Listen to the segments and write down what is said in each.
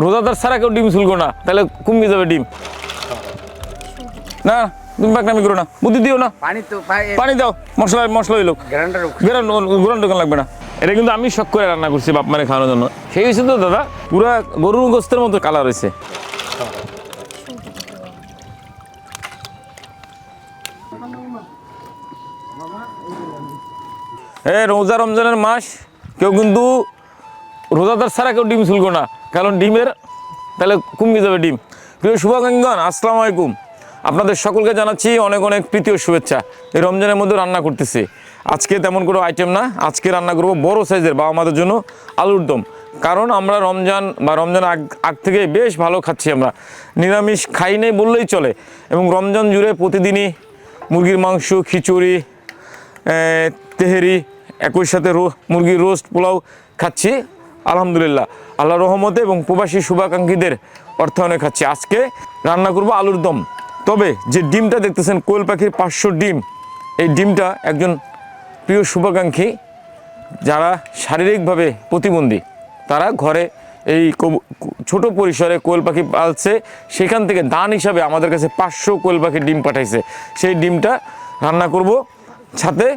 রোজাদার ছাড়া কেউ ডিম চুলকো না, তাহলে কমে যাবে ডিম। না তুমি পাকনামি করো না, বুদ্ধি দিও না। পানি দাও, মশলা হইলো গ্রান দোকান লাগবে না। এটা কিন্তু আমি শখ করে রান্না করছি বাপ মানে খাওয়ানোর জন্য। সেই হয়েছে তো দাদা, পুরা গরুর গোস্তের মতো কালার হয়েছে। রোজা রমজানের মাস, কেউ কিন্তু রোজাদার ছাড়া কেউ ডিম চুলকো না, কারণ ডিমের তাহলে কমে যাবে ডিম। প্রিয় শুভাকাঙ্ক্ষীগণ, আসসালামু আলাইকুম। আপনাদের সকলকে জানাচ্ছি অনেক অনেক প্রীতি ও শুভেচ্ছা। এই রমজানের মধ্যে রান্না করতেছি। আজকে তেমন কোনো আইটেম না, আজকে রান্না করব বড় সাইজের বা আমাদের জন্য আলুর দম। কারণ আমরা রমজান আগ থেকে বেশ ভালো খাচ্ছি, আমরা নিরামিষ খাই নেই বললেই চলে। এবং রমজান জুড়ে প্রতিদিনই মুরগির মাংস, খিচুড়ি, তেহেরি, একই সাথে মুরগির রোস্ট, পোলাও খাচ্ছি আলহামদুলিল্লাহ, আল্লাহর রহমতে এবং প্রবাসী শুভাকাঙ্ক্ষীদের অর্থায়নে খাচ্ছি। আজকে রান্না করব আলুর দম। তবে যে ডিমটা দেখতেছেন কোয়েল পাখির 500 ডিম, এই ডিমটা একজন প্রিয় শুভাকাঙ্ক্ষী যারা শারীরিকভাবে প্রতিবন্ধী, তারা ঘরে এই ছোট পরিসরে কোয়েল পাখি পালছে, সেখান থেকে দান হিসাবে আমাদের কাছে 500 কোয়েল পাখির ডিম পাঠাইছে। সেই ডিমটা রান্না করব, সাথে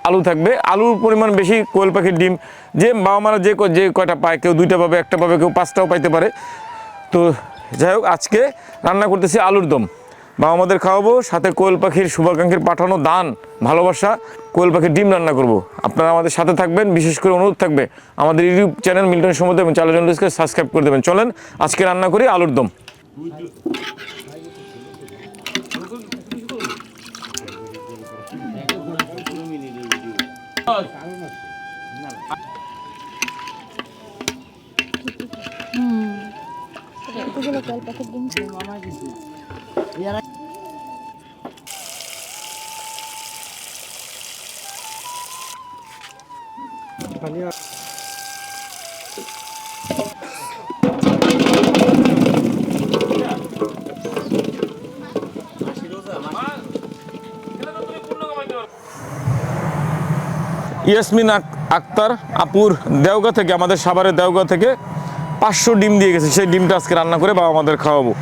আলু থাকবে। আলুর পরিমাণ বেশি, কোয়েল পাখির ডিম যে বাবা মারা যে কয়টা পায়, কেউ 2টা পাবে, 1টা পাবে, কেউ 5টাও পাইতে পারে। তো যাই হোক, আজকে রান্না করতেছি আলুর দম, বাবা মাদের খাওয়াবো, সাথে কোয়েল পাখির শুভাকাঙ্ক্ষীর পাঠানো দান, ভালোবাসা, কোয়েল পাখির ডিম রান্না করব। আপনারা আমাদের সাথে থাকবেন, বিশেষ করে অনুরোধ থাকবে আমাদের ইউটিউব চ্যানেল মিল্টন সমুদ এবং চ্যানেলকে সাবস্ক্রাইব করে দেবেন। চলেন আজকে রান্না করি আলুর দম। ইয়াসমিন আক্তার আপুর দেওগাঁ থেকে, আমাদের সাভারের দেওগাঁ থেকে 500 ডিম দিয়ে গেছে। সেই ডিমটা আজকে রান্না করে বাবা আমাদের খাওয়াবো।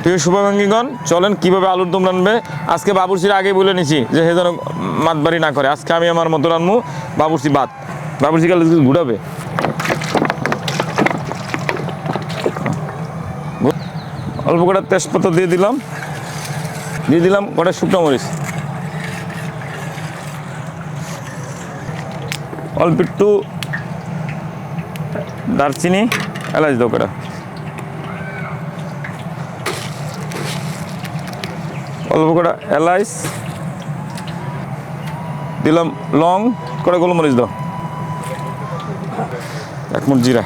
প্রিয় শুভাকাঙ্ক্ষীগণ, চলেন কীভাবে আলুর দম রানবে। আজকে বাবুর্চির আগে বলে নিছি যে হে যেন মাতবাড়ি না করে, আজকে আমি আমার মতো রানবো। বাবুর্চি বাবুর্চি কালে ঘুরাবে। অল্প কটা তেজপাতা দিয়ে দিলাম কটা শুকনো মরিচ, অল্প একটু দারচিনি, এলাচ দাও কটা, অল্প কটা এলাচ দিলাম, লং কটা গোলমরিচ দাও, 1 মুঠ জিরা।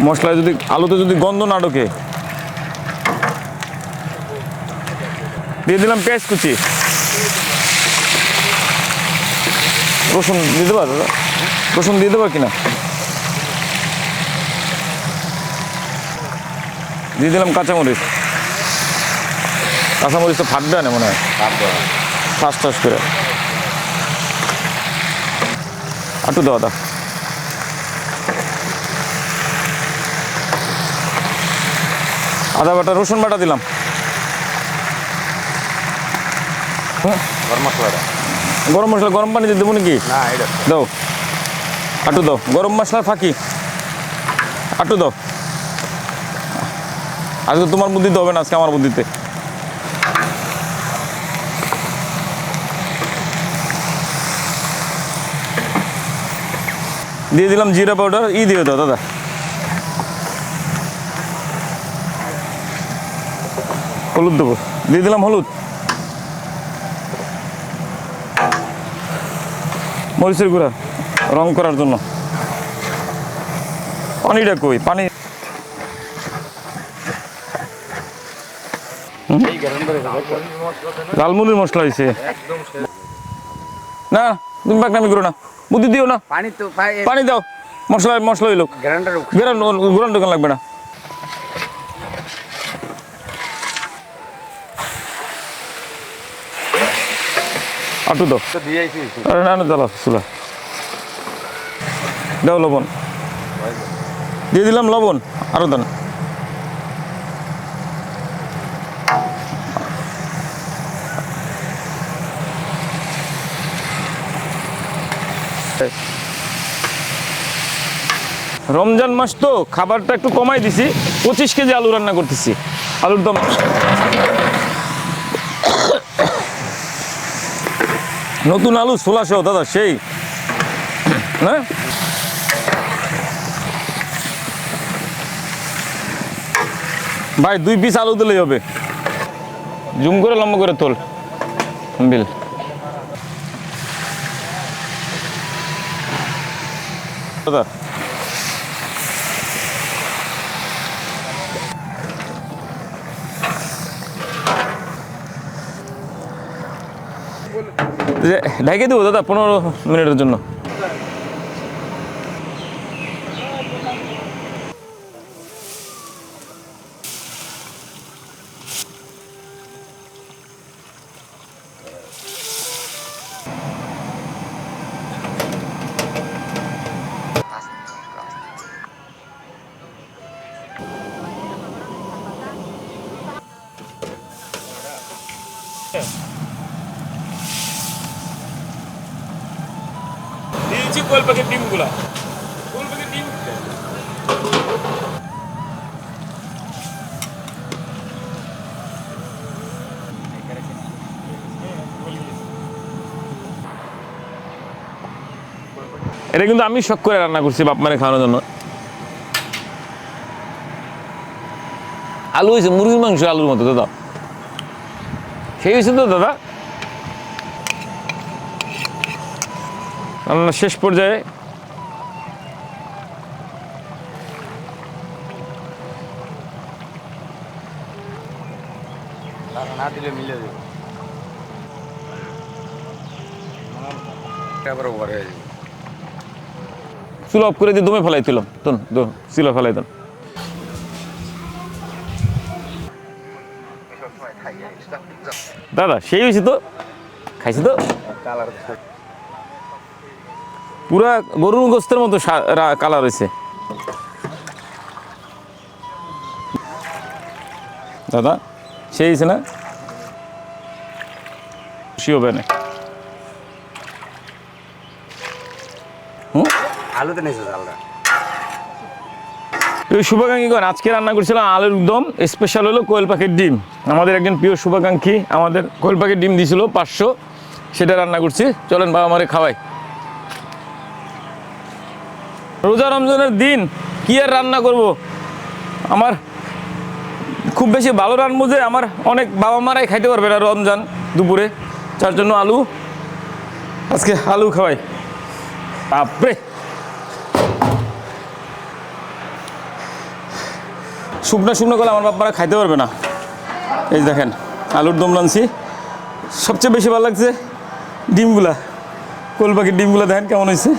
মশলায় যদি আলুতে যদি গন্ধ না ঢোকে, দিয়ে দিলাম পেঁয়াজ কুচি। রসুন দিয়ে দেবা দাদা? রসুন দিয়ে দেবা কিনা? দিয়ে দিলাম কাঁচামরিচ। কাঁচামরিচ তো ফাটবে না মনে হয়, ঠাস করে। একটু দাও দা। আদা বাটা, রসুন বাটা দিলাম। গরম মশলা, গরম পানি দিয়ে দেবো নাকি? দাও একটু দাও, গরম মশলার ফাঁকি একটু দাও। আজকে তোমার বুদ্ধিতে হবে না, আজকে আমার বুদ্ধিতে। দিয়ে দিলাম জিরা পাউডার, দিয়ে দাও দাদা। হলুদ দেবো, দিয়ে দিলাম হলুদ। মরিচের গুঁড়া রং করার জন্য। পানিটা কই? পানি লালমুনির মশলা হয়েছে না, তুমি পাকনামি করো না, বুদ্ধি দিও না। পানি দাও, মশলা হইলো গ্রান দোকান লাগবে না। একটু দাও, না দাও চুলা, দাও লবণ, দিয়ে দিলাম লবণ, আরও দেন। রমজান মাস তো খাবারটা একটু কমাই দিছি, 25 কেজি আলু রান্না করতেছি, আলুর দম। নতুন আলু ছোলা সহ দাদা, সেই না ভাই, 2 পিস আলু দিলেই হবে। জুম করে লম্বা করে তোল বিল। দাদা ঢেকে দেবো দাদা 15 মিনিটের জন্য। দিয়েছি কোয়েল পাখির ডিমগুলা, কোয়েল পাখির ডিম। এটা কিন্তু আমি শখ করে রান্না করছি বাপ মানে খাওয়ানোর জন্য। আলু হয়েছে মুরগির মাংস আলুর মতো দাদা, সেই হয়েছে তো দাদা। রান্না শেষ পর্যায়ে না দিলে মিলে যাবে, চুলা অফ করে দিয়ে দমে ফেলাই তুলাম, চুলা ফেলাই দেন। দাদা সেই হয়েছে তো, খাইছি তো পুরা গরুর গোস্তের মতো কালার হয়েছে দাদা, সেই হয়েছে না? খুশি হবে না? আলুতে নিয়েছে চালটা। শুভাকাঙ্ক্ষীগণ, আজকে রান্না করছিলাম আলুর দম, স্পেশাল হলো কোয়েল পাখির ডিম। আমাদের একজন প্রিয় শুভাকাঙ্ক্ষী আমাদের কোয়েল পাখির ডিম দিয়েছিল 500, সেটা রান্না করছি। চলেন বাবা আমারে খাওয়াই। রোজা রমজানের দিন কি আর রান্না করব, আমার খুব বেশি ভালো রান্না যে আমার অনেক বাবা মারাই খাইতে পারবে না রমজান দুপুরে, যার জন্য আলু, আজকে আলু খাওয়াই। বাপরে, শুকনো শুকনো করলে আমার বাপ্পারা খাইতে পারবে না। এই দেখেন আলুর দম রাঁধছি। সবচেয়ে বেশি ভালো লাগছে ডিমগুলা, কোয়েল পাখির ডিমগুলা দেখেন কেমন হয়েছে,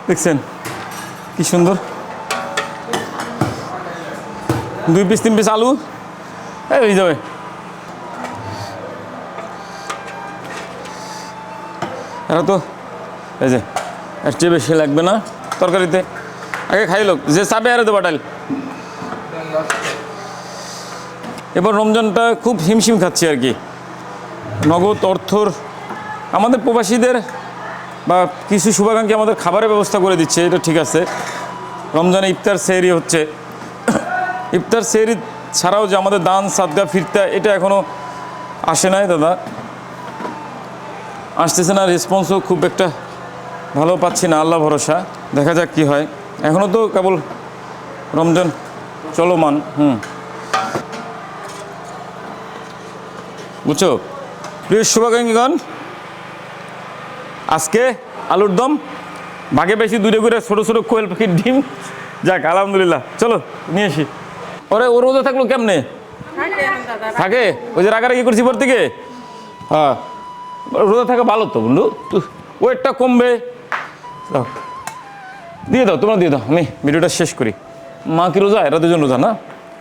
দেখছেন কি সুন্দর। 2 পিস 3 পিস আলু হয়ে যাবে। এরা তো এই যে এর চেয়ে বেশি লাগবে না তরকারিতে, আগে খাই লোক যে চাবে আর দেবো ডাল। এবার রমজানটা খুব হিমশিম খাচ্ছি আর কি, নগদ অর্থর আমাদের প্রবাসীদের বা কিছু শুভাকাঙ্ক্ষী আমাদের খাবারের ব্যবস্থা করে দিচ্ছে, এটা ঠিক আছে। রমজানে ইফতার সেহরি হচ্ছে, ইফতার সেহরি ছাড়াও যে আমাদের দান সাদগা ফিরতা, এটা এখনও আসে নাই দাদা, আসতেছে না। রেসপন্সও খুব একটা ভালো পাচ্ছি না, আল্লাহ ভরসা, দেখা যাক কি হয়। এখনও তো কেবল রমজান চলমান। বুঝছো প্রিয় শুভাকাঙ্ক্ষীগণ, আজকে আলুর দম, ভাগে বেশি দূরে ঘুরে ছোটো ছোটো কোয়েল পাখির ডিম, যাক আলহামদুলিল্লাহ। চলো নিয়ে আসি। ওরে ও রোজা থাকলো কেমনে থাকে, ওই যে রাগারাগি করছি পর থেকে। হ্যাঁ রোজা থাকা ভালো তো বন্ধু, ওয়েটটা কমবে। দিয়ে দাও, তোমরা দিয়ে দাও, আমি ভিডিওটা শেষ করি। মা কি রোজা? এরা 2জন রোজা না,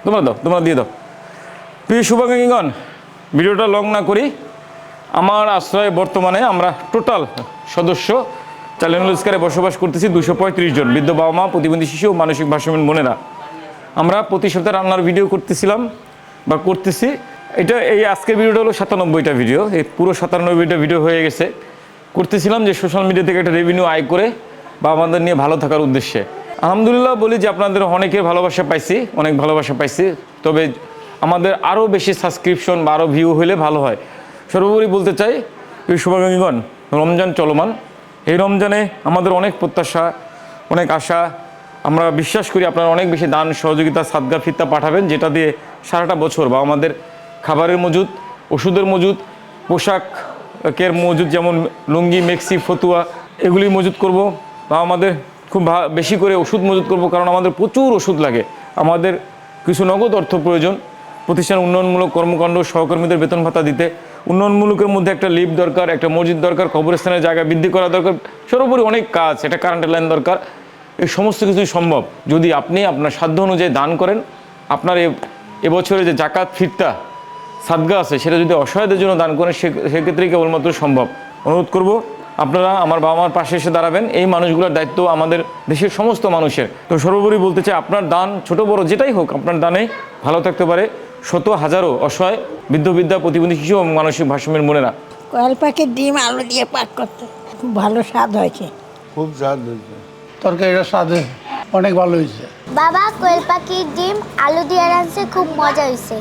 তোমরা দাও, তোমরা দিয়ে দাও। প্রিয় শুভাকাঙ্ক্ষীগণ, ভিডিওটা লং না করি, আমার আশ্রয়ে বর্তমানে আমরা টোটাল সদস্য চ্যালেঞ্জস্কারে বসবাস করতেছি 235 জন বৃদ্ধ বাবা মা, প্রতিবন্ধী শিশু ও মানসিক ভারসাম্যহীন বোনেরা। আমরা প্রতি সপ্তাহে রান্নার ভিডিও করতেছিলাম বা করতেছি। এই আজকের ভিডিওটা হলো 97টা ভিডিও, এই পুরো 97টা ভিডিও হয়ে গেছে। করতেছিলাম যে সোশ্যাল মিডিয়া থেকে একটা রেভিনিউ আয় করে বা আমাদের নিয়ে ভালো থাকার উদ্দেশ্যে। আলহামদুলিল্লাহ বলি যে আপনাদের অনেকের ভালোবাসা পাইছি, অনেক ভালোবাসা পাইছি। তবে আমাদের আরও বেশি সাবস্ক্রিপশন বা আরও ভিউ হলে ভালো হয়। সর্বোপরি বলতে চাই, এই শুভাকাঙ্ক্ষীগণ, রমজান চলমান। এই রমজানে আমাদের অনেক প্রত্যাশা, অনেক আশা। আমরা বিশ্বাস করি আপনারা অনেক বেশি দান সহযোগিতা, সাদগা ফিত্তা পাঠাবেন, যেটা দিয়ে সারাটা বছর বা আমাদের খাবারের মজুদ, ওষুধের মজুদ, পোশাকের মজুদ, যেমন লুঙ্গি, মেক্সি, ফতুয়া, এগুলি মজুদ করব। বা আমাদের খুব বেশি করে ওষুধ মজুদ করব, কারণ আমাদের প্রচুর ওষুধ লাগে। আমাদের কিছু নগদ অর্থ প্রয়োজন প্রতিষ্ঠান উন্নয়নমূলক কর্মকাণ্ড, সহকর্মীদের বেতন ভাতা দিতে। উন্নয়নমূলকের মধ্যে একটা লিফট দরকার, একটা মসজিদ দরকার, কবরস্থানের জায়গা বৃদ্ধি করা দরকার, সর্বোপরি অনেক কাজ, একটা কারেন্টের লাইন দরকার। এই সমস্ত কিছুই সম্ভব যদি আপনি আপনার সাধ্য অনুযায়ী দান করেন। আপনার এবছরে যে জাকাত, ফিত্তা, সাদগা আছে, সেটা যদি অসহায়দের জন্য দান করেন, সেক্ষেত্রেই কেবলমাত্র সম্ভব। অনুরোধ করব আপনারা আমার বাবা মার পাশে এসে দাঁড়াবেন। এই মানুষগুলোর দায়িত্ব আমাদের দেশের সমস্ত মানুষের। তো সর্বোপরি বলতে চাই, আপনার দান ছোট বড় যেটাই হোক, আপনার দানে ভালো থাকতে পারে শত হাজারো অসহায় বৃদ্ধ, প্রতিবন্ধী শিশু এবং মানসিক ভারসাম্যের বোনেরা। কোয়েল পাখির ডিম আলু দিয়ে পাক করতে খুব ভালো স্বাদ হয়েছে। খুব স্বাদ হয়েছে, তরকারিটা স্বাদ অনেক ভালো হয়েছে। বাবা কোয়েল পাখির ডিম আলু দিয়ে রাঁধছে, খুব মজা হয়েছে।